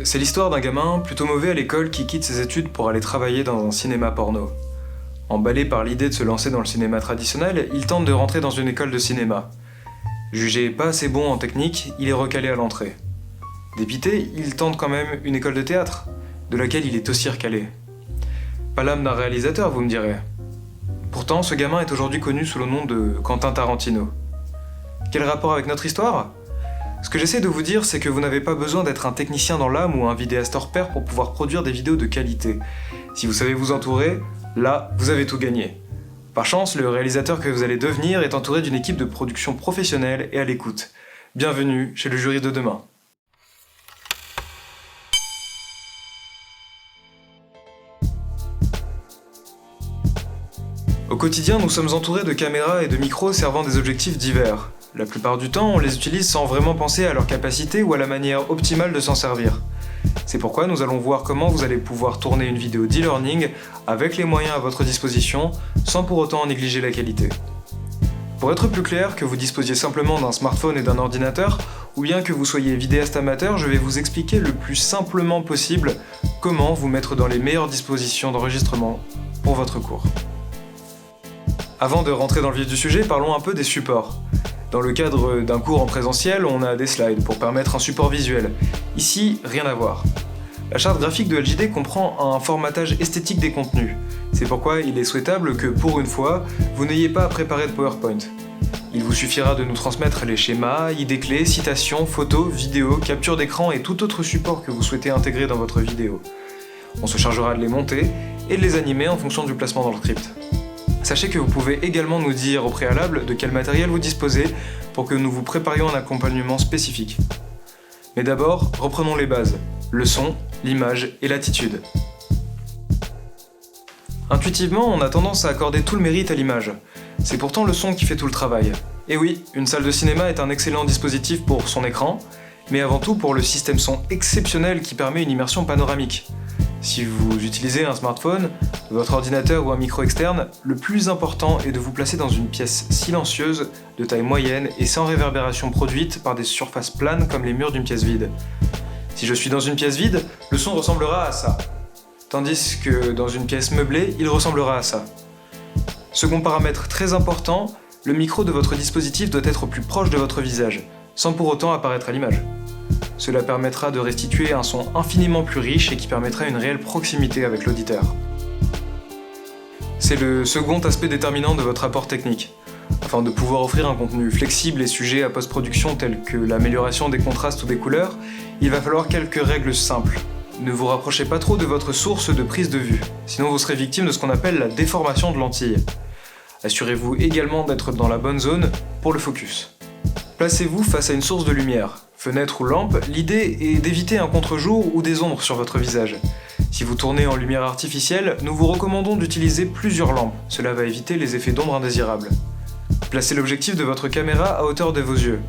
C'est l'histoire d'un gamin plutôt mauvais à l'école qui quitte ses études pour aller travailler dans un cinéma porno. Emballé par l'idée de se lancer dans le cinéma traditionnel, il tente de rentrer dans une école de cinéma. Jugé pas assez bon en technique, il est recalé à l'entrée. Dépité, il tente quand même une école de théâtre, de laquelle il est aussi recalé. Pas l'âme d'un réalisateur, vous me direz. Pourtant, ce gamin est aujourd'hui connu sous le nom de Quentin Tarantino. Quel rapport avec notre histoire ? Ce que j'essaie de vous dire, c'est que vous n'avez pas besoin d'être un technicien dans l'âme ou un vidéaste hors pair pour pouvoir produire des vidéos de qualité. Si vous savez vous entourer, là, vous avez tout gagné. Par chance, le réalisateur que vous allez devenir est entouré d'une équipe de production professionnelle et à l'écoute. Bienvenue chez le jury de demain. Au quotidien, nous sommes entourés de caméras et de micros servant des objectifs divers. La plupart du temps, on les utilise sans vraiment penser à leur capacité ou à la manière optimale de s'en servir. C'est pourquoi nous allons voir comment vous allez pouvoir tourner une vidéo d'e-learning avec les moyens à votre disposition, sans pour autant en négliger la qualité. Pour être plus clair, que vous disposiez simplement d'un smartphone et d'un ordinateur, ou bien que vous soyez vidéaste amateur, je vais vous expliquer le plus simplement possible comment vous mettre dans les meilleures dispositions d'enregistrement pour votre cours. Avant de rentrer dans le vif du sujet, parlons un peu des supports. Dans le cadre d'un cours en présentiel, on a des slides pour permettre un support visuel. Ici, rien à voir. La charte graphique de LJD comprend un formatage esthétique des contenus. C'est pourquoi il est souhaitable que, pour une fois, vous n'ayez pas à préparer de PowerPoint. Il vous suffira de nous transmettre les schémas, idées clés, citations, photos, vidéos, captures d'écran et tout autre support que vous souhaitez intégrer dans votre vidéo. On se chargera de les monter et de les animer en fonction du placement dans le script. Sachez que vous pouvez également nous dire au préalable de quel matériel vous disposez pour que nous vous préparions un accompagnement spécifique. Mais d'abord, reprenons les bases, le son, l'image et l'attitude. Intuitivement, on a tendance à accorder tout le mérite à l'image. C'est pourtant le son qui fait tout le travail. Et oui, une salle de cinéma est un excellent dispositif pour son écran, mais avant tout pour le système son exceptionnel qui permet une immersion panoramique. Si vous utilisez un smartphone, votre ordinateur ou un micro externe, le plus important est de vous placer dans une pièce silencieuse, de taille moyenne et sans réverbération produite par des surfaces planes comme les murs d'une pièce vide. Si je suis dans une pièce vide, le son ressemblera à ça. Tandis que dans une pièce meublée, il ressemblera à ça. Second paramètre très important, le micro de votre dispositif doit être au plus proche de votre visage, sans pour autant apparaître à l'image. Cela permettra de restituer un son infiniment plus riche et qui permettra une réelle proximité avec l'auditeur. C'est le second aspect déterminant de votre apport technique. Afin de pouvoir offrir un contenu flexible et sujet à post-production tel que l'amélioration des contrastes ou des couleurs, il va falloir quelques règles simples. Ne vous rapprochez pas trop de votre source de prise de vue, sinon vous serez victime de ce qu'on appelle la déformation de lentille. Assurez-vous également d'être dans la bonne zone pour le focus. Placez-vous face à une source de lumière. Fenêtre ou lampe, l'idée est d'éviter un contre-jour ou des ombres sur votre visage. Si vous tournez en lumière artificielle, nous vous recommandons d'utiliser plusieurs lampes, cela va éviter les effets d'ombre indésirables. Placez l'objectif de votre caméra à hauteur de vos yeux.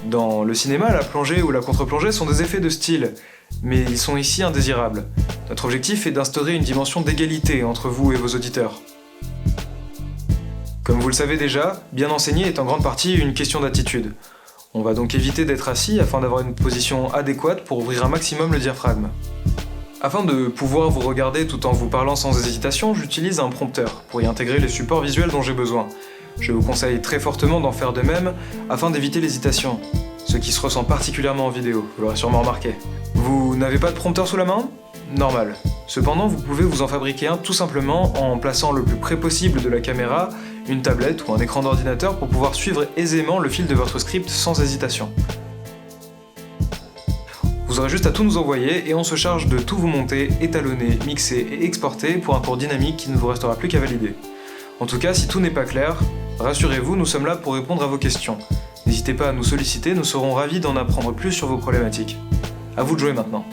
Dans le cinéma, la plongée ou la contre-plongée sont des effets de style, mais ils sont ici indésirables. Notre objectif est d'instaurer une dimension d'égalité entre vous et vos auditeurs. Comme vous le savez déjà, bien enseigner est en grande partie une question d'attitude. On va donc éviter d'être assis afin d'avoir une position adéquate pour ouvrir un maximum le diaphragme. Afin de pouvoir vous regarder tout en vous parlant sans hésitation, j'utilise un prompteur pour y intégrer les supports visuels dont j'ai besoin. Je vous conseille très fortement d'en faire de même afin d'éviter l'hésitation, ce qui se ressent particulièrement en vidéo, vous l'aurez sûrement remarqué. Vous n'avez pas de prompteur sous la main ? Normal. Cependant, vous pouvez vous en fabriquer un tout simplement en plaçant le plus près possible de la caméra une tablette ou un écran d'ordinateur pour pouvoir suivre aisément le fil de votre script sans hésitation. Vous aurez juste à tout nous envoyer et on se charge de tout vous monter, étalonner, mixer et exporter pour un cours dynamique qui ne vous restera plus qu'à valider. En tout cas, si tout n'est pas clair, rassurez-vous, nous sommes là pour répondre à vos questions. N'hésitez pas à nous solliciter, nous serons ravis d'en apprendre plus sur vos problématiques. À vous de jouer maintenant.